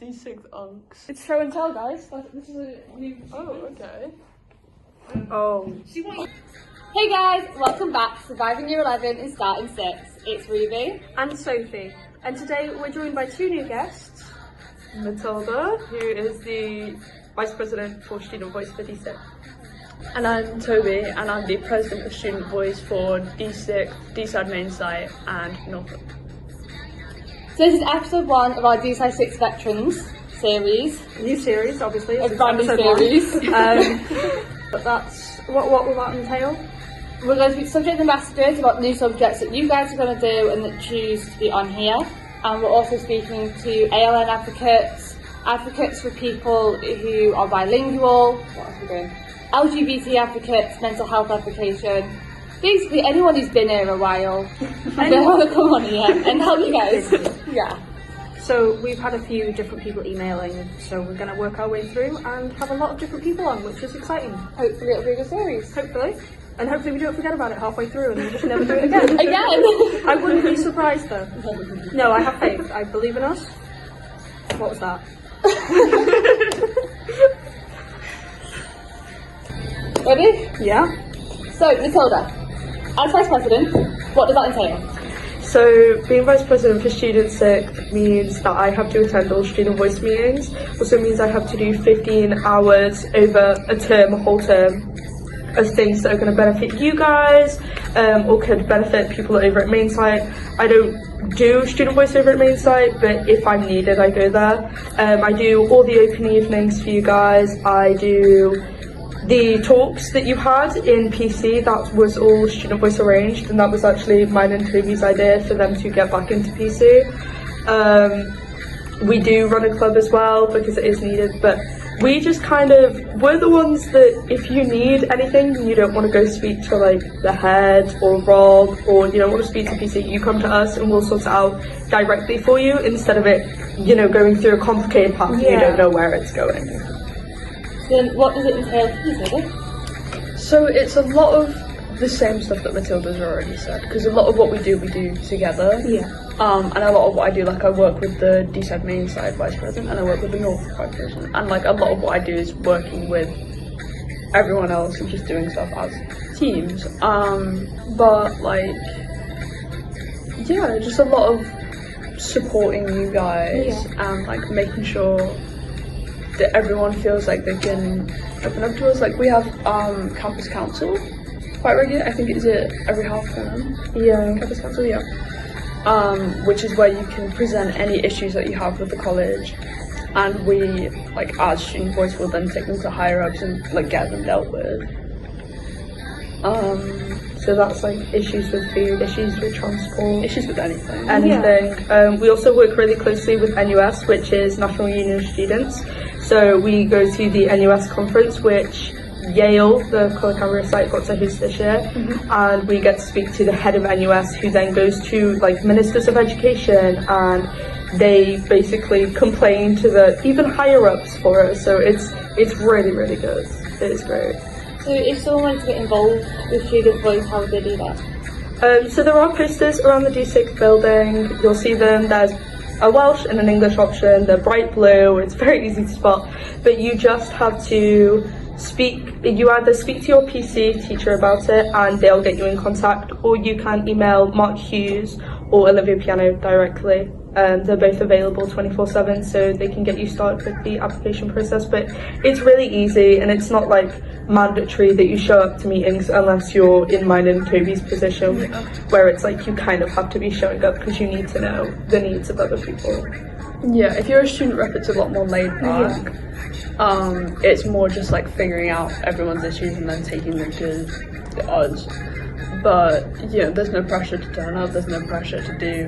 D6th unks. It's show and tell, guys. This is a new. Oh, okay. Hey guys, welcome back to Surviving Year 11 and Starting 6. It's Ruby and Sophie, and today we're joined by two new guests. Matilda, who is the Vice President for Student Voice for D6th. And I'm Toby, and I'm the President of Student Voice for D6th, D6th main site, and Norfolk. So this is episode 1 of our D6th Veterans series. New series, obviously. A brand new series. But that's what will that entail? We're going to be subject ambassadors about new subjects that you guys are going to do and that choose to be on here. And we're also speaking to ALN advocates, advocates for people who are bilingual, what else are we doing? LGBT advocates, mental health advocation, basically anyone who's been here a while and they want to come on here and help you guys. Yeah. So we've had a few different people emailing, so we're going to work our way through and have a lot of different people on, which is exciting. Hopefully it'll be a good series. Hopefully. And hopefully we don't forget about it halfway through and we just never do it again. Again! I wouldn't be surprised though. No, I have faith. I believe in us. What was that? Ready? Yeah. So, Matilda, as Vice President, what does that entail? So, being Vice President for Student 6 means that I have to attend all Student Voice meetings. Also means I have to do 15 hours over a term, a whole term, as things that are going to benefit you guys, or could benefit people over at main site. I don't do Student Voice over at main site, but if I'm needed, I go there. I do all the open evenings for you guys. I do the talks that you had in PC, that was all Student Voice arranged, and that was actually mine and Toby's idea for them to get back into PC. We do run a club as well because it is needed, but we just we're the ones that if you need anything, you don't want to go speak to like the head or Rob, or you don't want to speak to PC, you come to us and we'll sort it out directly for you instead of it, going through a complicated path and you don't know where it's going. Then what does it entail for you, Toby? So it's a lot of the same stuff that Matilda's already said, because a lot of what we do together. Yeah. And a lot of what I do, like I work with the D6th main side Vice President, and I work with the Norfolk Vice President, and like a lot of what I do is working with everyone else and just doing stuff as teams. But like, yeah, just a lot of supporting you guys and like making sure that everyone feels like they can open up to us. Like we have campus council quite regular. I think it's every half term. Yeah. Campus council, yeah. Which is where you can present any issues that you have with the college, and we, like as Student Voice, will then take them to higher ups and like get them dealt with. So that's like issues with food, issues with transport, issues with anything. We also work really closely with NUS, which is National Union of Students. So we go to the NUS conference, which Yale, the Colour Camera site, got to host this year, and we get to speak to the head of NUS, who then goes to like ministers of education, and they basically complain to the even higher ups for us. So it's really, really good. It is great. So if someone wanted to get involved with Student Voice, how would they do that? So there are posters around the D6th building. You'll see them. There's a Welsh and an English option. They're bright blue. It's very easy to spot. But you just have to you either speak to your PC teacher about it and they'll get you in contact, or you can email Mark Hughes or Olivia Piano directly. They're both available 24/7, so they can get you started with the application process. But it's really easy, and it's not like mandatory that you show up to meetings unless you're in mine and Toby's position, where it's like you kind of have to be showing up because you need to know the needs of other people. Yeah, if you're a student rep, it's a lot more laid back. It's more just like figuring out everyone's issues and then taking them to us. But there's no pressure to turn up. There's no pressure to do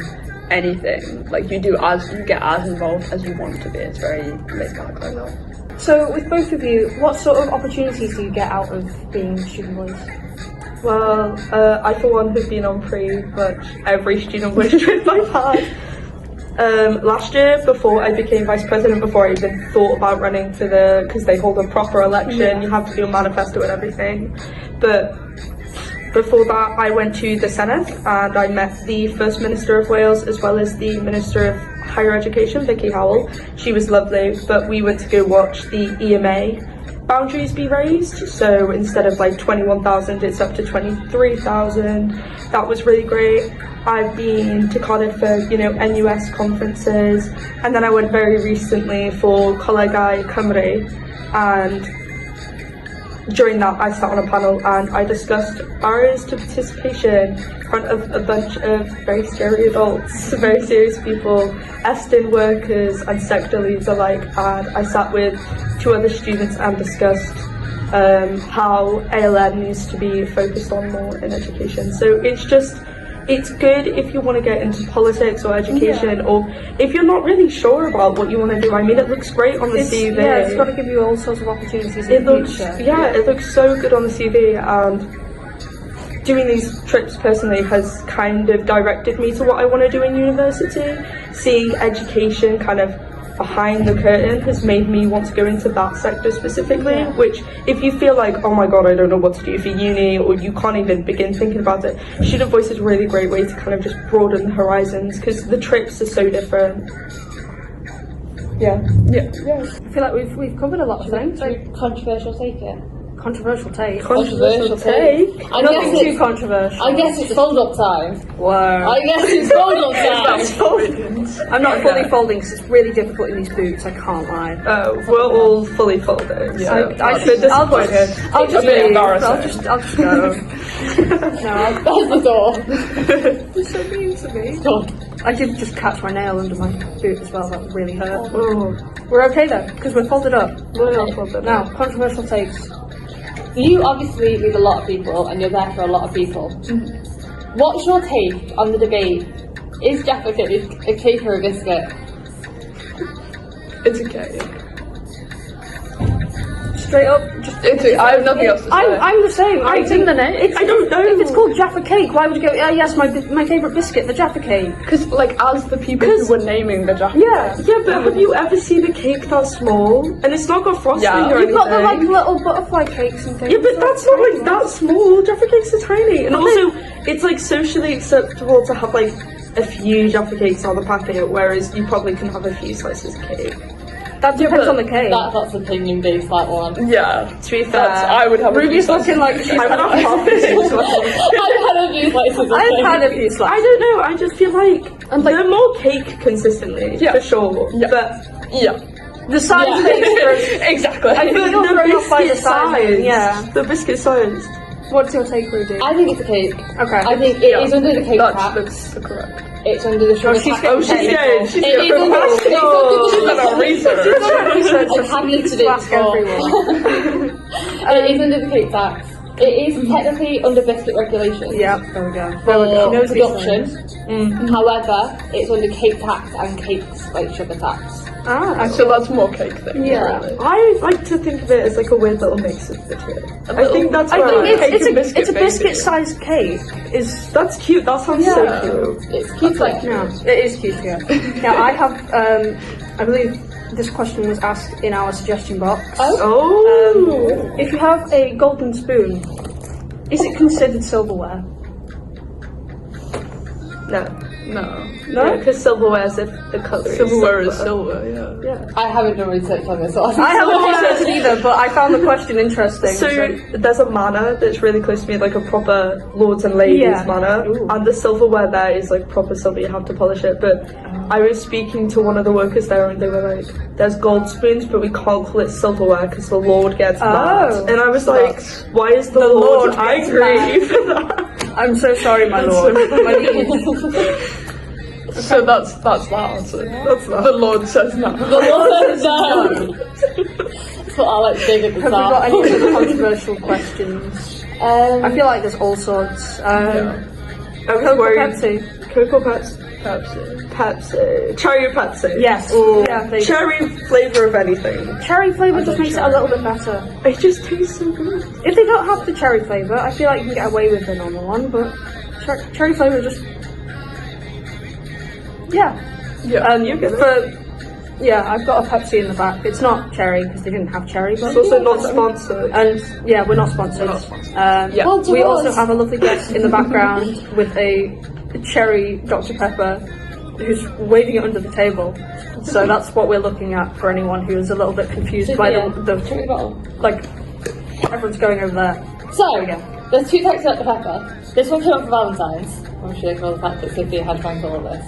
anything. Like you get as involved as you want to be. It's very laid back like that. So with both of you, what sort of opportunities do you get out of being Student Voice? Well, I for one have been on pretty much every Student Voice trip I've had. Last year, before I became Vice President, before I even thought about running for because they hold a proper election, you have to do a manifesto and everything. But before that, I went to the Senedd and I met the First Minister of Wales as well as the Minister of higher education, Vicky Howell. She was lovely, but we went to go watch the EMA boundaries be raised. So instead of like 21,000, it's up to 23,000. That was really great. I've been to Cardiff for, NUS conferences, and then I went very recently for Colegau Cymru, and during that I sat on a panel and I discussed barriers to participation in front of a bunch of very scary adults, very serious people, Eston workers and sector leads alike, and I sat with 2 other students and discussed how ALN needs to be focused on more in education. So it's good if you want to get into politics or education, or if you're not really sure about what you want to do. I mean, it looks great on the CV. Yeah, it's got to give you all sorts of opportunities It looks so good on the CV, and doing these trips personally has kind of directed me to what I want to do in university. Seeing education kind of behind the curtain has made me want to go into that sector specifically, which if you feel like, oh my god, I don't know what to do for uni, or you can't even begin thinking about it, Student Voice is a really great way to kind of just broaden the horizons, because the trips are so different. Yeah. I feel like we've covered a lot of things. Controversial take it. Controversial take. Controversial take. Nothing too controversial. I guess it's fold-up time. Wow. I guess it's fold-up time. I'm not fully folding because it's really difficult in these boots, I can't lie. We're all fully folded. Yeah. So I'll just a bit leave. embarrassing. I'll just go. There's the door. You're so mean to me. I did just catch my nail under my boot as well, that really hurt. Oh, We're okay though, because we're folded up. we're not folded. Now, controversial takes. You obviously meet a lot of people and you're there for a lot of people. What's your take on the debate? Is Jaffa cake a cake or a biscuit? It's a cake. Straight up, just. I have nothing else to say. I'm the same. It's in the name. I don't know. If it's called Jaffa cake, why would you go, yes, my favourite biscuit, the Jaffa cake? Because, as the people who were naming the Jaffa. Yeah. Yeah, but have you ever seen a cake that small? And it's not got frosting Yeah. or You've got the anything. little butterfly cakes and things. Yeah, but that's not like that small. Jaffa cakes are tiny. And also, it's like socially acceptable to have like a few Jaffa cakes on the packet, whereas you probably can have a few slices of cake. That depends on the cake. That's opinion based, that one. Yeah. To be fair, I would have Ruby's looking like she's I would have half the cake. I've had a few slices of I've cake. had a few slices. I don't know, I just feel like they're more cake consistently, Yeah. for sure. Yeah. But Yeah. The size Yeah. makes Exactly. I feel like you're thrown off by the biscuit size. size. Yeah. The biscuit size. What's your take, Ruby? I think it's a cake. Okay. I think it is under the cake tax. That's correct. It's under the sugar she's tax. getting She's technical. good. She's It is good. under the She's done her research. I have need to do Ask before. everyone. It is under the cake tax. It is technically under biscuit regulations. Yeah, there we go. For production. Mm. However, it's under cake tax and cakes like sugar tax. Ah, So that's more cake thing. Yeah. Really. I like to think of it as like a weird little mix of the two. I think that's I where think cake and it's a biscuit, biscuit-sized cake. that's cute. That sounds Yeah. so cute. It's cute like No, it is cute, yeah. Now, I have, I believe this question was asked in our suggestion box. Oh. If you have a golden spoon, is it considered silverware? No, because silverware is the cutlery. Silverware is silver, yeah. I haven't done research on this one. I haven't researched it either, but I found the question interesting. So there's a manor that's really close to me, like a proper lords and ladies Yeah. manor, Ooh. and the silverware there is like proper silver. You have to polish it. But I was speaking to one of the workers there, and they were like, "There's gold spoons, but we can't call it silverware because the Lord gets mad." And I was like, "Why is the Lord gets angry for that?" I'm so sorry, my lord. My liege. So that's the answer. That's that. The Lord says no. The Lord says no. That's what I like to dig at the Have we got top. any other controversial questions? I feel like there's all sorts. I was Coke or worried. Pepsi? Coke or Pepsi? Pepsi. Cherry or Pepsi? Yes. Or Yeah, they- cherry flavour of anything. Cherry flavour just makes it a little bit better. It just tastes so good. If they don't have the cherry flavour, I feel like you can get away with the normal one, but cherry flavour just... Yeah. Yeah. You get it. I've got a Pepsi in the back. It's not cherry because they didn't have cherry, but It's also not sponsored. and yeah, we're not sponsored. Yeah. Sponsor We us. also have a lovely guest in the background with a cherry Dr Pepper. who's waving it under the table. So that's what we're looking at for anyone who is a little bit confused by the cherry bottle. like everyone's going over there. So, There we go. there's two types of Dr. Pepper. This one came up for Valentine's. I'm sure for the fact that Sophia had drank all of this.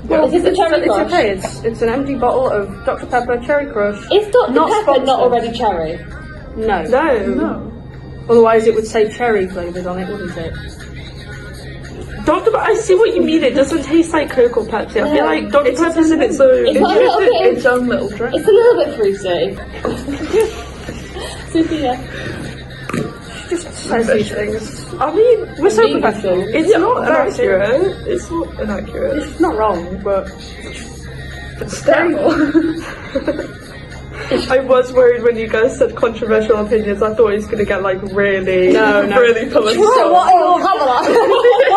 Well, Is this a cherry it's crush? okay. It's an empty bottle of Dr Pepper Cherry Crush. Is Dr. Not Pepper sponsored. not already cherry? No. No. Otherwise, it would say cherry flavoured on it, wouldn't it? Dr. I see what you mean. It doesn't taste like Coke or Pepsi. I feel like Dr. Pepper's in its own. It's got a little bit. Its own little drink. It's a little bit fruity. Sophia. Just says these things. I mean, We're so Vegan professional. food. it's not inaccurate. It's not inaccurate. It's not wrong, but It's terrible. I was worried when you guys said controversial opinions. I thought it was gonna get like really, really political. So what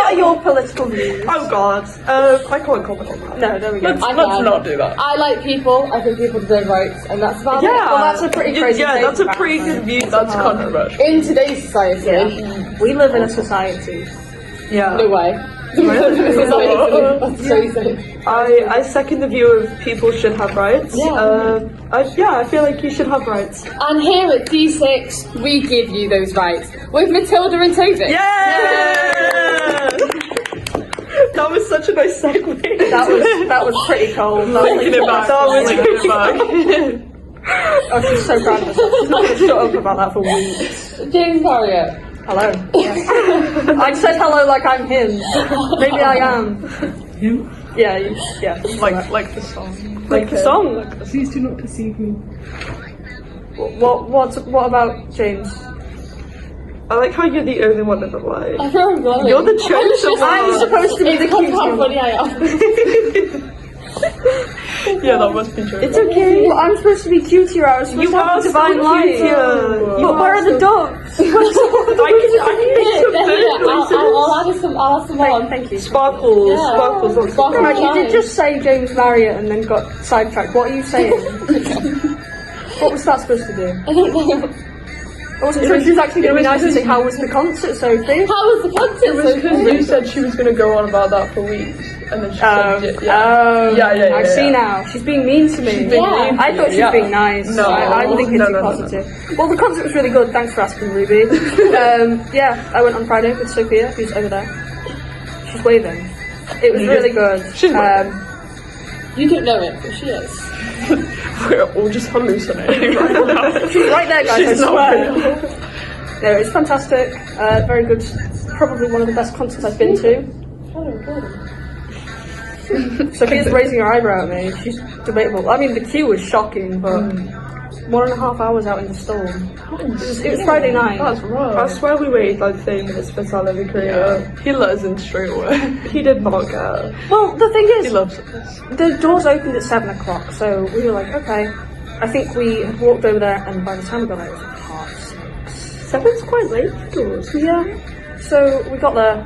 are your political views? Oh God, I can't comment on that. No, there we go. Let's not do that. I like people. I think people deserve rights, and that's about Yeah, it. Well, that's a pretty crazy Yeah, take that's a about pretty it. good view. That's controversial. In today's society, We live in a society. Yeah. no way. That's crazy. I second the view of people should have rights. Yeah. I feel like you should have rights. And here at D6, we give you those rights with Matilda and Toby. Yeah! That was such a nice segue. That was pretty cold. Linking it back. That was Linking it back. Oh, she's so proud of herself. She's not going to shut up about that for weeks. James Marriott. Hello. I said hello like I'm him. Maybe I am. Him? Yeah, yeah. Like the song. Like the song. Please do not perceive me. What about James? I like how you're the only one in the line. I feel glowing. You're the chosen one. I'm supposed to be the It's because cute how one. funny I am. Yeah, that must be true. It's okay. Well, I'm supposed to be cutier. I was supposed to have divine light. But where are the doves? I can make some I'll add some on. Thank you. Sparkles. Yeah. Sparkles on Sparkles. Right, you did just say James Marriott and then got sidetracked. What are you saying? What was that supposed to do? I don't know. I wasn't sure she was actually going to be nice and say, how was the concert, Sophie? How was the concert? Because you said she was going to go on about that for weeks, and then she said, I see now. She's being mean to me. being mean I thought she was being nice. No. I'm thinking No, too no, no, positive. Well, the concert was really good. Thanks for asking, Ruby. Yeah, I went on Friday with Sophia, who's over there. She's waving. It was really good. She's waving. You don't know it, but she is. We're all just hallucinating right now. She's right there, guys. She's I not swear. real. No, it's fantastic. Very good. Probably one of the best concerts I've been to. Sophia's raising her eyebrow at me. She's debatable. I mean, the queue was shocking, but 1.5 hours out in the storm. It was Friday night. That's right. I swear we waited like 30 minutes for Tyler to Yeah. He let us in straight away. He did not go. Well, the thing He is, loves us. the doors opened at 7 o'clock, so we were like, okay. I think we had walked over there, and by the time we got there, it was like 6:30. 7's quite late for doors. Yeah. So we got there,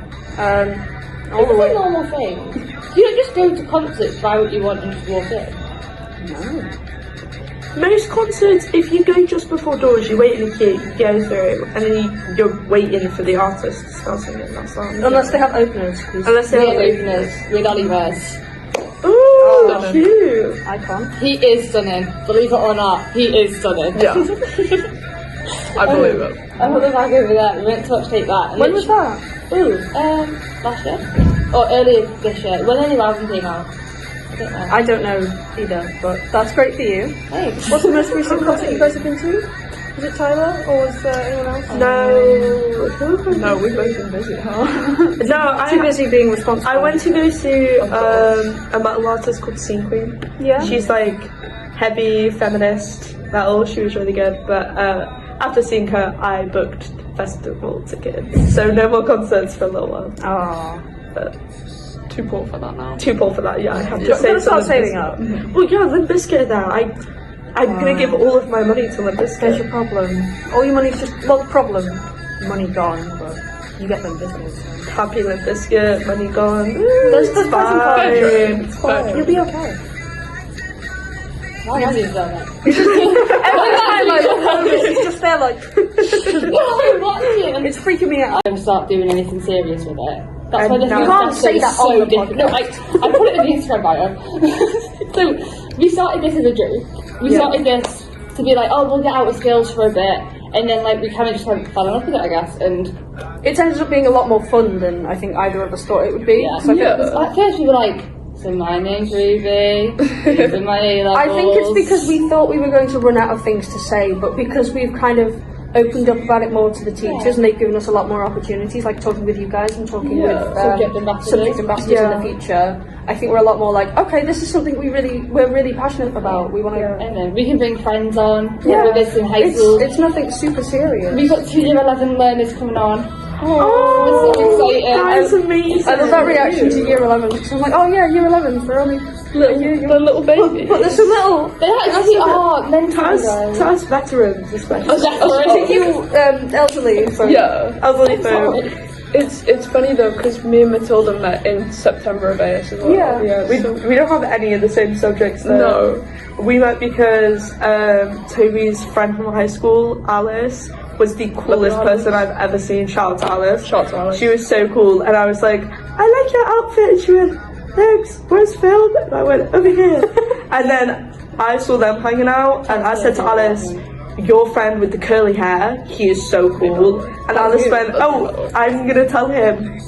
all It's the a way. normal thing. You don't just go to concerts, buy what you want, and just walk in. Most concerts, if you go just before doors, you wait in a queue, you go through, and then you're waiting for the artist to start singing that song. Unless they have openers, because Unless We they have have openers with Olivers. Ooh, Stunning. cute. icon. He is stunning. Believe it or not, he is stunning. Yeah. I believe it. I put the bag over there. We went to watch Take That. and When was that? Ooh, last year? Or earlier this year. When any album came out. I don't know. I don't know either, but that's great for you. Thanks. What's the most recent concert you guys have been to? Was it Tyler, or was there anyone else? No. No, we've both been busy, huh? No, Too busy being responsible. I went to go see a metal artist called Scene Queen. Yeah. She's like heavy feminist metal. She was really good, but after seeing her, I booked festival tickets. So no more concerts for a little while. Oh. But Too poor for that now. too poor for that. Yeah, I have to You're save gonna start some saving Limp up. Bizkit. Well, yeah, Limp Bizkit now. I'm gonna give all of my money to Limp There's Bizkit. your problem. All your money's just, well, the problem, money gone, but you get them business. Happy Limp Bizkit, money gone. There's It's present fine. Virtual. It's fine. You'll be okay. Why have you done it? Every time I look over, she's just there like, What are you watching? it's freaking me out. I'm start doing anything serious with it. That's why And this now- is You can't say that so on the different. No, I put it in the Instagram bio. So we started this as a joke. We started this to be like, oh, we'll get out of skills for a bit, and then like we kind of just like fell in love with it, I guess. And It ended up being a lot more fun than I think either of us thought it would be. yeah, So I think at first we were like, so my name's Ruby, these are my A levels. I think it's because we thought we were going to run out of things to say, but because we've kind of opened up about it more to the teachers and they've given us a lot more opportunities, like talking with you guys and talking with Subject ambassadors. subject ambassadors in the future. I think we're a lot more like, okay, this is something we're really passionate about. We want to. And then we can bring friends on with us in high school. It's nothing super serious. We've got 2 year 11 learners coming on. Oh, We're so excited. that's amazing. I love that reaction to year 11 because I'm like, oh yeah, year 11, they're only the little baby. but there's some little. They actually are mentally To us veterans, especially. To you, elderly. Sorry. Yeah. Elderly folk. It's funny though because me and Matilda met in September of AS as well. Yeah. Yeah, we don't have any of the same subjects though. No. We met because Toby's friend from high school, Alice, was the coolest person I've ever seen. Shout out to Alice. Shout out to Alice. She was so cool, and I was like, I like your outfit. And she went, thanks. Where's Phil? And I went, over here. And then I saw them hanging out, and I said to Alice, your friend with the curly hair, he is so cool. And Alice went, oh, I'm gonna tell him.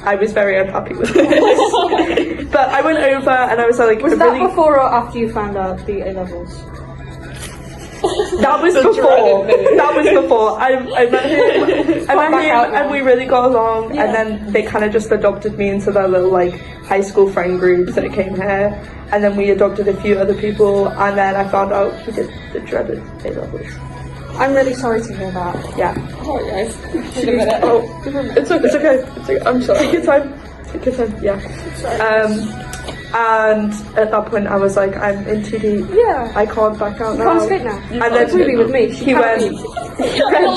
I was very unhappy with this. But I went over and I was like, Was I that really, before or after you found out the A levels? that was before. That was before. I met him, and we really got along. And then they kind of just adopted me into their little like high school friend group that came here. And then we adopted a few other people. And then I found out he did the dreaded A levels. I'm really sorry to hear that. Yeah. Sorry guys. Oh, it's okay. It's okay. It's okay. I'm sorry. Take your time. Take your time. Yeah. And at that point, I was like, I'm in too deep. Yeah. I can't back out now. Can't skate now. And then Ruby with me. he went,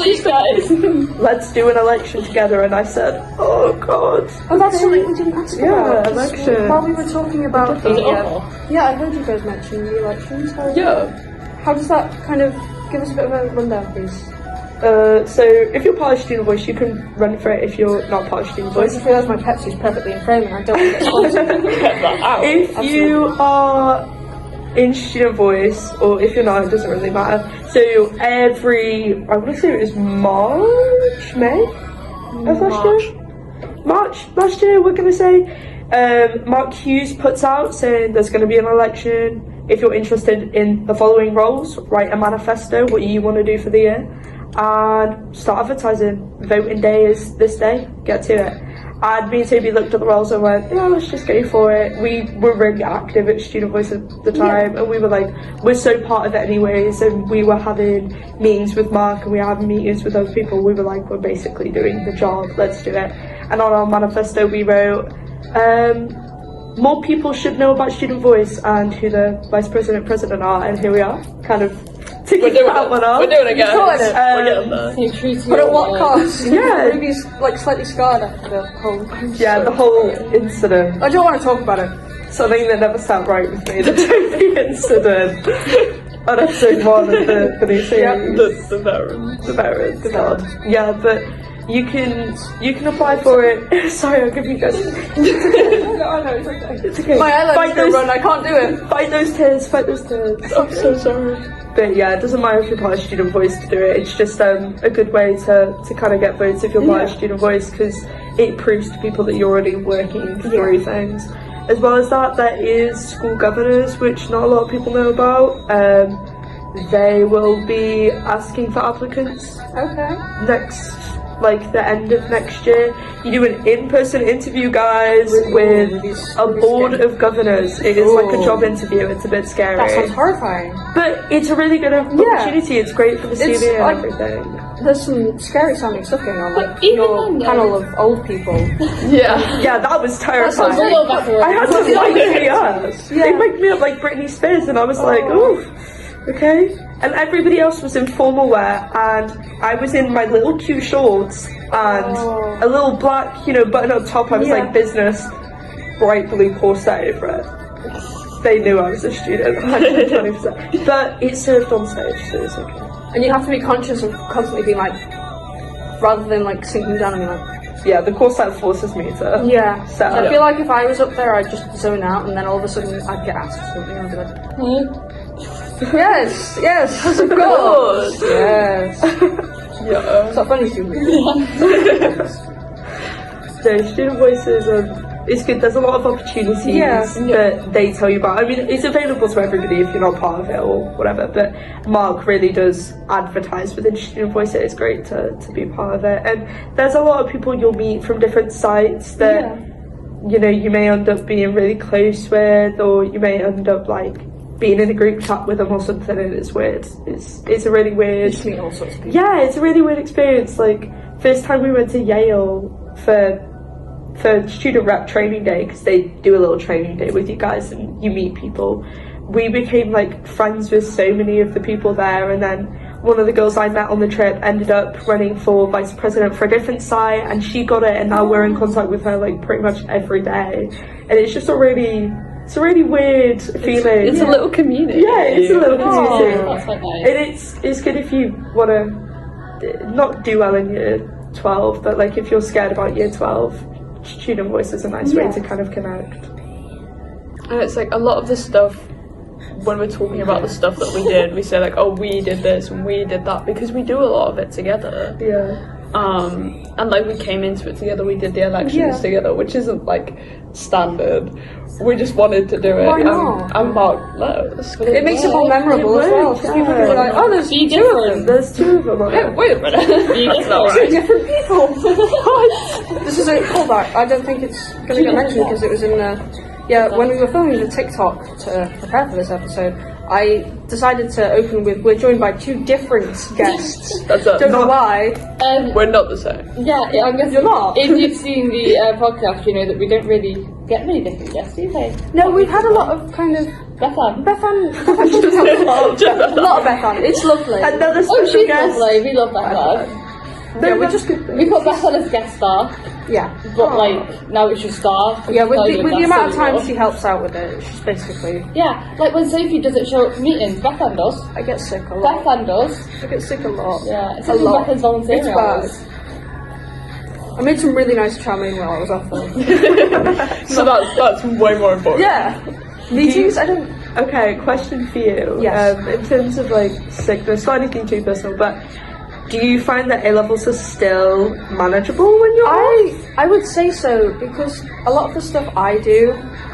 Please guys. let's do an election together. And I said, oh God. Oh, that's something we didn't ask Yeah, about. election. While we were talking about the, Was it awful? yeah, I heard you guys mention the elections. Yeah. How does that kind of give us a bit of a rundown, please? So if you're part of Student Voice, you can run for it. If you're not part of Student I Voice, just realised my Pepsi's perfectly in frame and I don't want to get sponsored. if you are in Student Voice, or if you're not, it doesn't really matter. So every, I want to say it was May of last year? March last year, we're going to say. Mark Hughes puts out saying there's going to be an election. If you're interested in the following roles, write a manifesto, what you want to do for the year, and start advertising. Voting day is this day, get to it. And me and Toby looked at the roles and went, yeah, let's just go for it. We were really active at Student Voice at the time, and we were like, we're so part of it anyways, and we were having meetings with Mark, and we were having meetings with other people. We were like, we're basically doing the job, let's do it. And on our manifesto we wrote, more people should know about Student Voice and who the Vice President are, and here we are, kind of ticking that one off. We're doing it, guys. Sorted. We're getting there. Stay true to But your at what word. cost? Yeah. Ruby's like slightly scarred after the whole. Yeah, the whole incident. I don't want to talk about it. Something that never sat right with me, the Toby incident on episode 1 of the new series. The veterans. The veterans, God. Yeah, but you can apply for it. Sorry, I'll give you guys. No, it's okay. It's okay. My eyelids Fight still those, run, I can't do it. fight those tears, fight those tears. I'm so sorry. But yeah, it doesn't matter if you're part of Student Voice to do it. It's just a good way to kind of get votes if you're part of Student Voice, because it proves to people that you're already working through things. As well as that, there is school governors, which not a lot of people know about. They will be asking for applicants the end of next year. You do an in-person interview, guys, with a board of governors. It is like a job interview. It's a bit scary. That sounds horrifying. But it's a really good opportunity. It's great for the It's CV and like- everything. There's some scary sounding stuff going on, like even your then, panel of old people. Yeah. Yeah, that was Sounds a terrifying. little better. I had to mic me up. They mic'd me up like Britney Spears, and I was like, ooh, okay. And everybody else was in formal wear, and I was in my little cute shorts and a little black, button-up top. I was like business, bright blue corset over it. They knew I was a student, 120%. But it served on stage, so it's okay. And you have to be conscious of constantly being like, rather than like sinking down and being like, yeah, the course that forces me to. Yeah. So I feel like if I was up there, I'd just zone out, and then all of a sudden I'd get asked for something, and I'd be like, yes, yes, of course, yes. yeah. It's not funny to me. So student voices, it's good. There's a lot of opportunities that they tell you about. I mean, it's available to everybody if you're not part of it or whatever. But Mark really does advertise within Student Voice. It's great to be part of it. And there's a lot of people you'll meet from different sites that you know you may end up being really close with, or you may end up like being in a group chat with them or something. And it's weird. It's a really weird. You meet all sorts of people. Yeah, it's a really weird experience. Like first time we went to Yale for student rep training day, because they do a little training day with you guys and you meet people, we became like friends with so many of the people there. And then one of the girls I met on the trip ended up running for vice president for a different site, and she got it, and now we're in contact with her like pretty much every day. And it's just a really weird feeling. It's a little community. Yeah, it's a little community. That's quite nice. And it's good if you want to not do well in year 12, but like if you're scared about year 12, Student Voice is a nice way to kind of connect. And it's like a lot of the stuff, when we're talking about the stuff that we did, we say like, oh, we did this and we did that, because we do a lot of it together. Yeah. And like we came into it together, we did the elections together, which isn't like standard. We just wanted to do it. Why not? And Mark knows. It makes it more memorable as well. Because people are like, oh, there's Be two of them. different. There's two of them on it. Wait a minute. Be That's not different. Two right. different people. What? This is a callback. I don't think it's going to get mentioned because it was in when we were filming the TikTok to prepare for this episode, I decided to open with, we're joined by two different guests. That's it. Don't know why. We're not the same. Yeah, I guess You're not? If you've seen the podcast, you know that we don't really get many different guests, do they? No, we've had a lot of kind of Bethan. a lot of Bethan. It's lovely. Another Oh, special she's guest. lovely. We love Bethan. Yeah, we just We put Bethan as guest star, yeah. but like now it's just star. Yeah, with Tell you the that's amount of so time good. she helps out with it, she's basically. Yeah, like when Sophie doesn't show up for meetings, Bethan does. I get sick a lot. Bethan does. I get sick a lot. Yeah, it's a like lot. Bethan's volunteering It's hours. bad. I made some really nice chow mein while I was off though. So that's way more important. Yeah. Meetings, I don't. Okay, question for you. Yes. In terms of like sickness, not anything too personal, but do you find that A levels are still manageable when you're off? I would say so, because a lot of the stuff I do,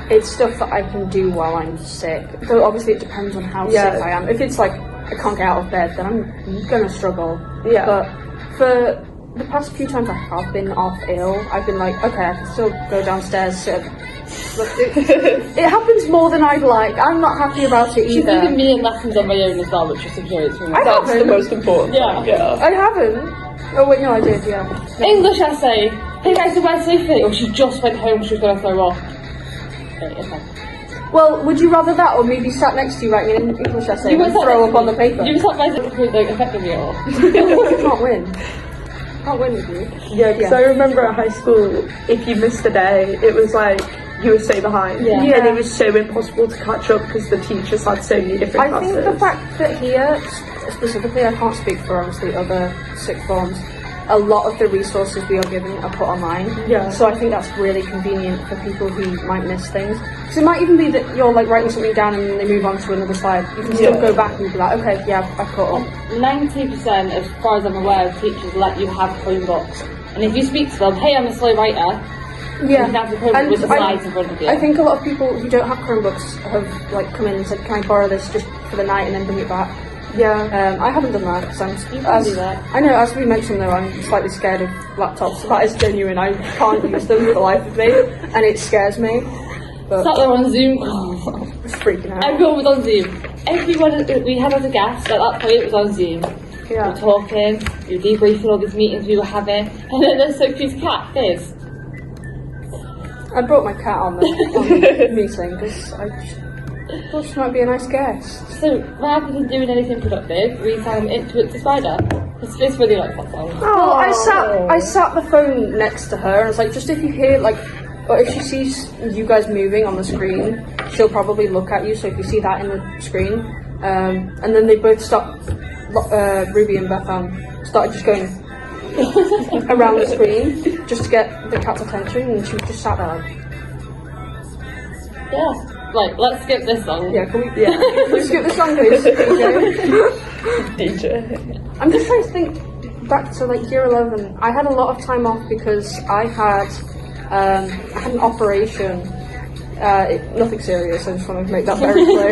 it's stuff that I can do while I'm sick. Though obviously it depends on how sick I am. If it's like I can't get out of bed, then I'm gonna struggle. Yeah. But for the past few times I have been off ill, I've been like, okay, I can still go downstairs, sit. Look, it happens more than I'd like. I'm not happy about it She's either. leaving me in lessons on my own as well, which is infuriating. I That's the haven't. most important. Yeah. Yeah. I haven't. Oh wait, no, I did. Yeah. No. English essay. Hey guys, so where's Sophie? Oh, she just went home. She was gonna throw up. Okay. Well, would you rather that or me be sat next to you writing an English essay and were sat throw next up on to the me. paper? You were sat by the like affecting me all. You can't win. Can't win with you. Yeah, because I remember at high school, if you missed a day, it was like you were so behind. Yeah. And it was so impossible to catch up because the teachers had so many different I classes. think the fact that here, specifically, I can't speak for obviously other sixth forms, a lot of the resources we are given are put online. Yeah. So I think that's really convenient for people who might miss things. Because it might even be that you're like writing something down and then they move on to another slide. You can still go back and be like, okay, yeah, I've caught up. 90%, as far as I'm aware, of teachers let you have Chromebooks. And if you speak to them, hey, I'm a slow writer, you can have the Chromebook with the slides in front of you. I think a lot of people who don't have Chromebooks have like come in and said, can I borrow this just for the night and then bring it back? Yeah. I haven't done that because I'm. can do that. I know, as we mentioned though, I'm slightly scared of laptops. That is genuine. I can't use them for the life of me, and it scares me. But Sat there on Zoom call. it's freaking out. Everyone was on Zoom. Everyone we had as a guest at that point was on Zoom. We Yeah. were talking, we were debriefing all these meetings we were having, and then there's Sophie's cat, Fizz. I brought my cat on the meeting because I just thought she might be a nice guest. So rather than doing anything productive, we sang Into It to Spider. Because Fizz really likes that song. Well, I sat the phone next to her and it's like, just if you hear like, or if she sees you guys moving on the screen, she'll probably look at you. So if you see that in the screen, and then they both stopped. Ruby and Bethan started just going around the screen just to get the cat's attention, and she just sat there like, Yeah. Right, let's skip this song. yeah, can we, yeah. Can we skip the song, please? DJ. I'm just trying to think back to like year 11. I had a lot of time off because I had an operation. Nothing serious. I just want to make that very clear.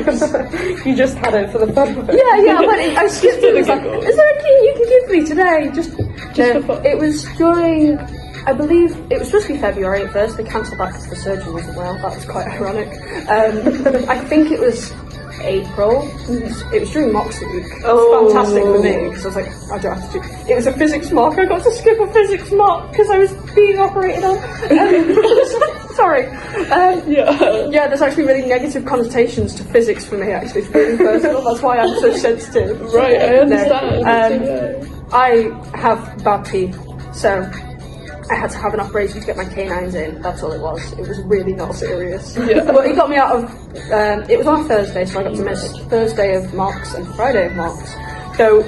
You just had it for the fun of it. Yeah, I skipped it. It was like, is there a key you can give me today? Just for fun. It was during, I believe, it was supposed to be February at first. They cancelled that because the surgeon wasn't well. That was quite ironic. I think it was April. It was during Mox week. It was fantastic for me because I was like, I don't have to do. It was a physics mock. I got to skip a physics mock because I was being operated on. Sorry. Yeah, there's actually really negative connotations to physics for me. Actually, it's really personal. That's why I'm so sensitive. Right, I understand. I have bad teeth, so I had to have an operation to get my canines in. That's all it was. It was really not serious. Yeah. But it got me out of. It was on a Thursday, so I got to miss Thursday of mocks and Friday of mocks. So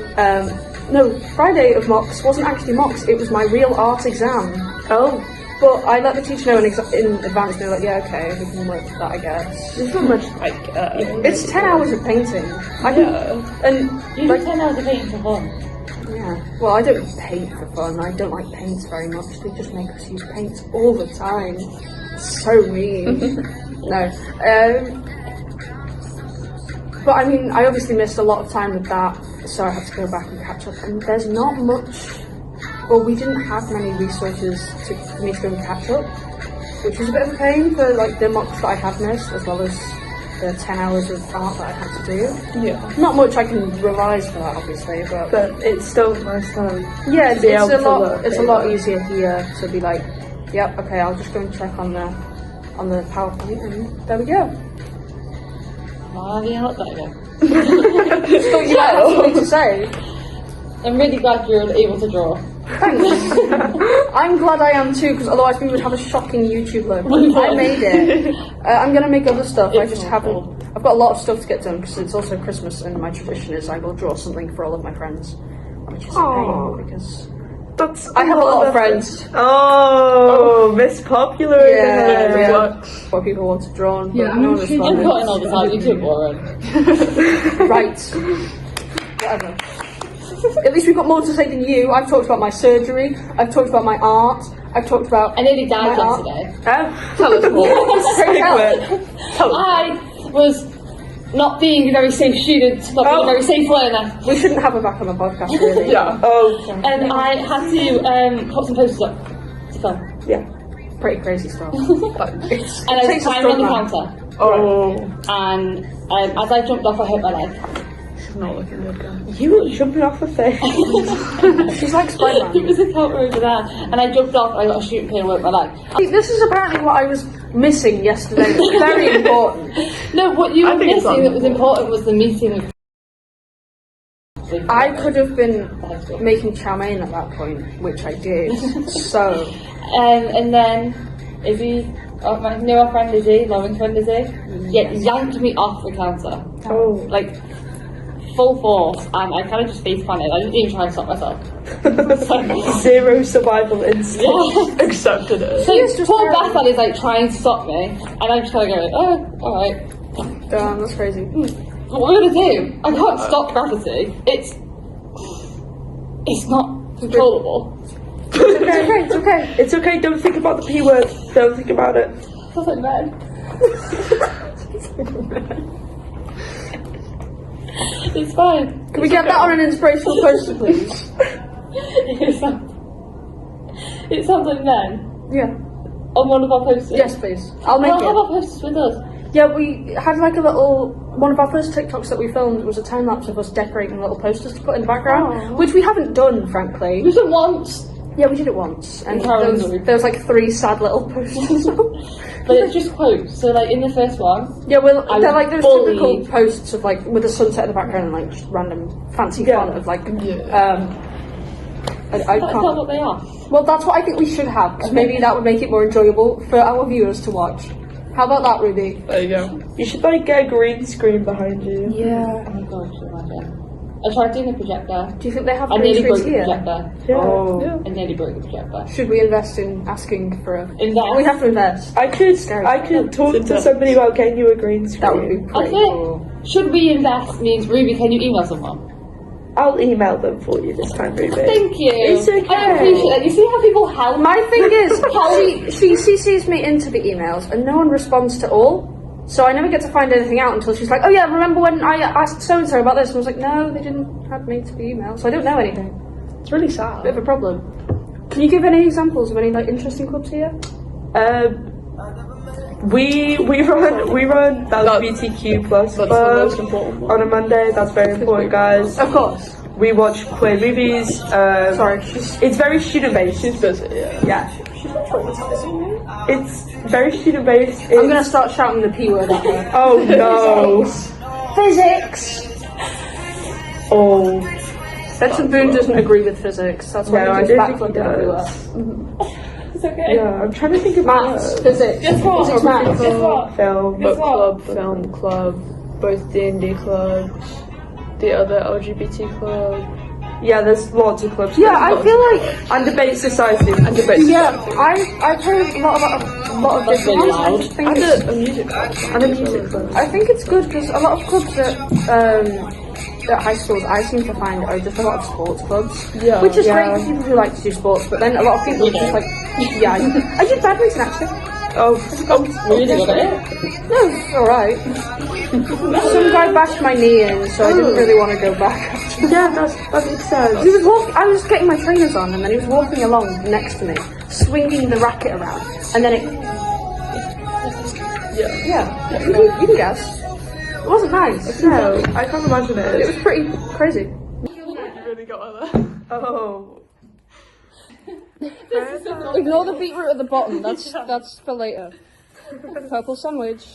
no, Friday of mocks wasn't actually mocks. It was my real art exam. Oh, But I let the teacher know in advance. They were like, yeah, okay, we can work with that, I guess. there's not much like. It's 10 hours of painting. And You do 10 hours of painting for fun. yeah, well, I don't paint for fun. I don't like paints very much. They just make us use paints all the time. So mean. No. But I mean, I obviously missed a lot of time with that, so I had to go back and catch up. And there's not much. Well, we didn't have many resources for me to go and catch up, which was a bit of a pain for like the mocks that I had missed, as well as the 10 hours of art that I had to do. Yeah. Not much I can revise for that, obviously, but It's still nice time. yeah, it's able a to lot. work It's a it lot out. easier here to be like, yep, okay, I'll just go and check on the PowerPoint, and there we go. Oh, yeah, not that again. But you had something to say. I'm really glad you're able to draw. Thanks. I'm glad I am too, because otherwise we would have a shocking YouTube logo. I made it. I'm gonna make other stuff. I just haven't. I've got a lot of stuff to get done because it's also Christmas, and my tradition is I will draw something for all of my friends, which is a pain because I have a lot of friends. Oh, Miss Popular. Yeah. What people want to draw, but Yeah, I'm no one intrigued. I'm responded. cutting all this out, you too boring. Right. Whatever. At least we've got more to say than you. I've talked about my surgery. I've talked about my art. I've talked about. I nearly died my art. yesterday. Tell us more. I was not being a very safe student, not being a very safe learner, We shouldn't have her back on the podcast, really. Yeah. Oh, and I had to put some posters up to film. Yeah. Pretty crazy stuff. But And it I was takes a climbing on the strong man. counter, oh. and as I jumped off, I hurt my leg. She's not looking good, guys. You were jumping off a thing. She's like It Spider-Man. was a counter over there, and I jumped off, and I got a shooting pain and hurt my leg. See, this is apparently what I was missing yesterday. It's very important. No, what you I were think it's missing that was important. important was the meeting with. I could have been making chow mein at that point, which I did. So, And then Izzy, my newer friend Izzy, Lauren's friend Izzy, yanked me off the counter. Oh. Like, full force, and I kind of just face planted. I didn't even try to stop myself. Zero survival instinct. Accepted it. So It's just poor terrible. Bethel is like trying to stop me, and I'm just kind of going, oh, alright. damn, that's crazy. What am I gonna do? I can't stop gravity. It's not controllable. It's okay. It's okay, don't think about the P word. Don't think about it. Sounds like men. It's fine. Can we get that on an inspirational poster, please? It sounds like men. Yeah. On one of our posters. Yes, please. I'll make We'll have it. our posters with us. Yeah, we had like a little. One of our first TikToks that we filmed was a time lapse of us decorating little posters to put in the background, which we haven't done, frankly. We did it once, Yeah, we did it once, and Karen there was like 3 sad little posters. but it's just quotes. So like in the first one, Yeah, well, I they're like those bullied- typical posts of like with a sunset in the background and like just random fancy font of like. I that's not can't. what they are. Well, that's what I think we should have, because maybe that would make it more enjoyable for our viewers to watch. How about that, Ruby? There you go. You should like get a green screen behind you. Yeah. Oh my gosh, imagine. I tried doing a projector. Do you think they have I nearly pastries broke the here? projector. Yeah. Oh. I nearly broke the projector. Should we invest in asking for a... Invest. We have to invest. I could talk to somebody about getting you a green screen. That would be I pretty cool. think should we invest means Ruby, can you email someone? I'll email them for you this time, Ruby. Thank you. It's okay. I appreciate that. You see how people help? My thing is, she CCs me into the emails and no one responds to all. So I never get to find anything out until she's like, oh yeah, remember when I asked so-and-so about this? And I was like, no, they didn't add me to the email. So I don't know anything. It's really sad. Bit of a problem. Can you give any examples of any like interesting clubs here? We run LGBTQ plus That's the club most important one. on a Monday. That's very important, guys. Of course. We watch queer movies. Sorry. It's very student based. She's busy, yeah. Yeah. It's very student based. I'm gonna start shouting the P word at her. Oh no. Physics! Oh. Benson Boone doesn't agree with physics. That's why No, I he just don't think he backflipped everywhere. does. It's okay. Yeah, I'm trying to think of Maths, physics. Guess what? Physics, maths. Guess what? film. Guess Book what? club, film club, both D&D clubs, the other LGBT club. Yeah, there's lots of clubs. Yeah, I feel like And debate society. And debate. yeah, I've heard a lot of That's different really ones. I loud. just think And it's, a music club. And a music club. I think it's good because a lot of clubs at high schools I seem to find are just a lot of sports clubs. Yeah. Which is Yeah. great for people who like to do sports, but then a lot of people are just like, yeah, I did badminton actually. Oh, Really got it? No, it's alright. Some guy bashed my knee in, so I didn't really want to go back. yeah, that makes sense. He was I was getting my trainers on, and then he was walking along next to me, swinging the racket around, and then it. Yeah. You can guess. It wasn't nice. No, I can't imagine It it. was pretty crazy. You really got her there. Oh. Ignore the beetroot at the bottom. That's for later. Purple sandwich.